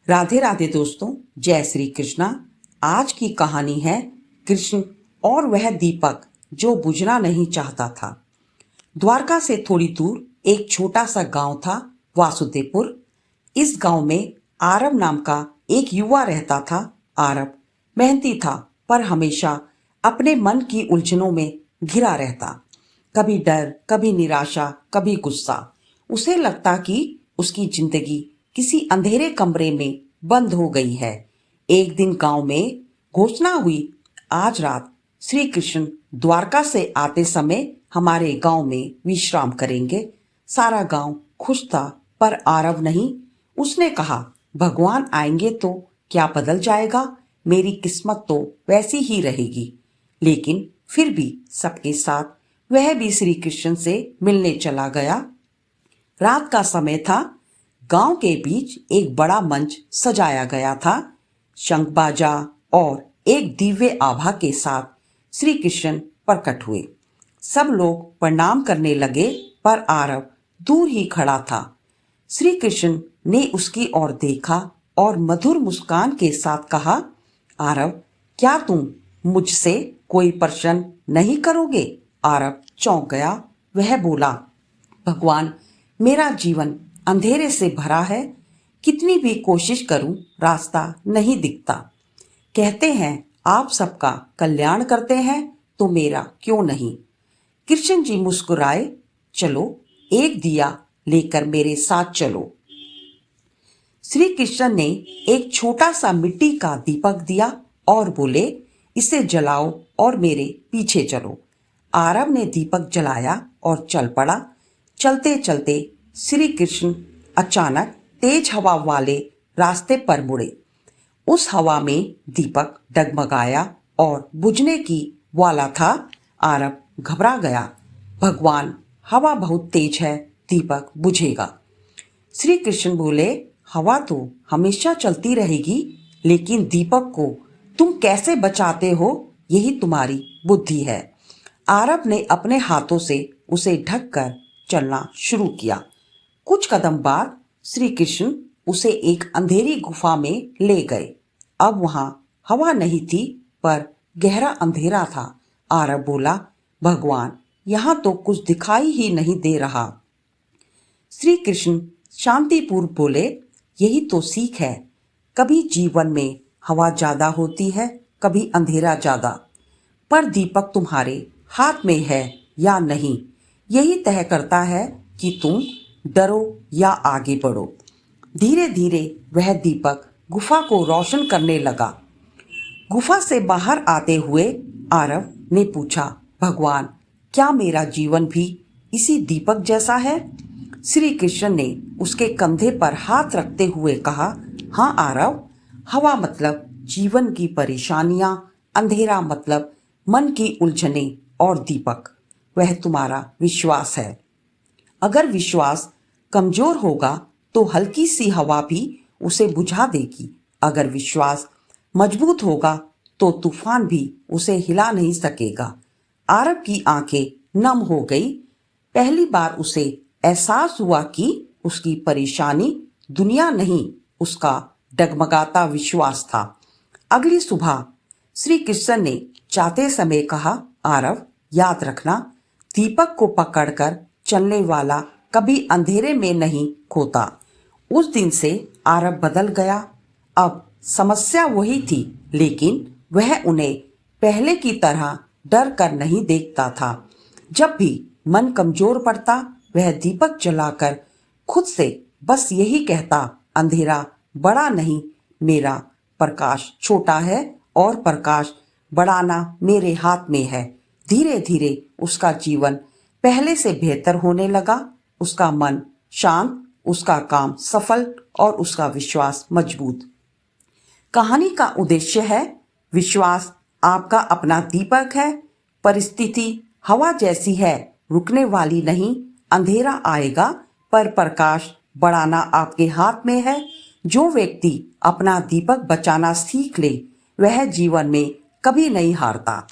राधे राधे दोस्तों, जय श्री कृष्णा। आज की कहानी है कृष्ण और वह दीपक जो बुझना नहीं चाहता था। द्वारका से थोड़ी दूर एक छोटा सा गांव था, वासुदेवपुर। इस गांव में आरव नाम का एक युवा रहता था। आरव मेहनती था, पर हमेशा अपने मन की उलझनों में घिरा रहता। कभी डर, कभी निराशा, कभी गुस्सा। उसे लगता कि उसकी जिंदगी किसी अंधेरे कमरे में बंद हो गई है। एक दिन गांव में घोषणा हुई, आज रात श्री कृष्ण द्वारका से आते समय हमारे गांव में विश्राम करेंगे। सारा गांव खुश था, पर आरव नहीं। उसने कहा, भगवान आएंगे तो क्या बदल जाएगा, मेरी किस्मत तो वैसी ही रहेगी। लेकिन फिर भी सबके साथ वह भी श्री कृष्ण से मिलने चला गया। रात का समय था। गांव के बीच एक बड़ा मंच सजाया गया था। शंख बाजा और एक दिव्य आभा के साथ श्री कृष्ण प्रकट हुए। सब लोग प्रणाम करने लगे, पर आरव दूर ही खड़ा था। श्री कृष्ण ने उसकी ओर देखा और मधुर मुस्कान के साथ कहा, आरव, क्या तुम मुझसे कोई प्रश्न नहीं करोगे? आरव चौंक गया। वह बोला, भगवान, मेरा जीवन अंधेरे से भरा है। कितनी भी कोशिश करूं, रास्ता नहीं दिखता। कहते हैं आप सबका कल्याण करते हैं, तो मेरा क्यों नहीं? कृष्ण जी मुस्कुराए, चलो एक दिया लेकर मेरे साथ चलो। श्री कृष्ण ने एक छोटा सा मिट्टी का दीपक दिया और बोले, इसे जलाओ और मेरे पीछे चलो। आरव ने दीपक जलाया और चल पड़ा। चलते चलते श्री कृष्ण अचानक तेज हवा वाले रास्ते पर मुड़े। उस हवा में दीपक डगमगाया और बुझने की वाला था। आरव घबरा गया। भगवान, हवा बहुत तेज है, दीपक बुझेगा। श्री कृष्ण बोले, हवा तो हमेशा चलती रहेगी, लेकिन दीपक को तुम कैसे बचाते हो, यही तुम्हारी बुद्धि है। आरव ने अपने हाथों से उसे ढककर चलना शुरू किया। कुछ कदम बाद श्री कृष्ण उसे एक अंधेरी गुफा में ले गए। अब वहां हवा नहीं थी, पर गहरा अंधेरा था। आरव बोला, भगवान, यहां तो कुछ दिखाई ही नहीं दे रहा। श्री कृष्ण शांतिपूर्वक बोले, यही तो सीख है। कभी जीवन में हवा ज्यादा होती है, कभी अंधेरा ज्यादा, पर दीपक तुम्हारे हाथ में है या नहीं, यही तय करता है कि तुम डरो या आगे बढ़ो। धीरे धीरे वह दीपक गुफा को रोशन करने लगा। गुफा से बाहर आते हुए आरव ने पूछा, भगवान, क्या मेरा जीवन भी इसी दीपक जैसा है? श्री कृष्ण ने उसके कंधे पर हाथ रखते हुए कहा, हाँ आरव, हवा मतलब जीवन की परेशानियां, अंधेरा मतलब मन की उलझने, और दीपक वह तुम्हारा विश्वास है। अगर विश्वास कमजोर होगा तो हल्की सी हवा भी उसे बुझा देगी। अगर विश्वास मजबूत होगा तो तूफान भी उसे हिला नहीं सकेगा। आरव की आंखें नम हो गई। पहली बार उसे एहसास हुआ कि उसकी परेशानी दुनिया नहीं, उसका डगमगाता विश्वास था। अगली सुबह श्री कृष्ण ने जाते समय कहा, आरव, याद रखना, दीपक को पकड़कर चलने वाला कभी अंधेरे में नहीं खोता। उस दिन से आरव बदल गया। अब समस्या वही थी, लेकिन वह उन्हें पहले की तरह डर कर नहीं देखता था। जब भी मन कमजोर पड़ता, वह दीपक जलाकर खुद से बस यही कहता, अंधेरा बड़ा नहीं, मेरा प्रकाश छोटा है और प्रकाश बढ़ाना मेरे हाथ में है। धीरे धीरे उसका जीवन पहले से बेहतर होने लगा। उसका मन शांत, उसका काम सफल और उसका विश्वास मजबूत। कहानी का उद्देश्य है, विश्वास आपका अपना दीपक है। परिस्थिति हवा जैसी है, रुकने वाली नहीं। अंधेरा आएगा, पर प्रकाश बढ़ाना आपके हाथ में है। जो व्यक्ति अपना दीपक बचाना सीख ले, वह जीवन में कभी नहीं हारता।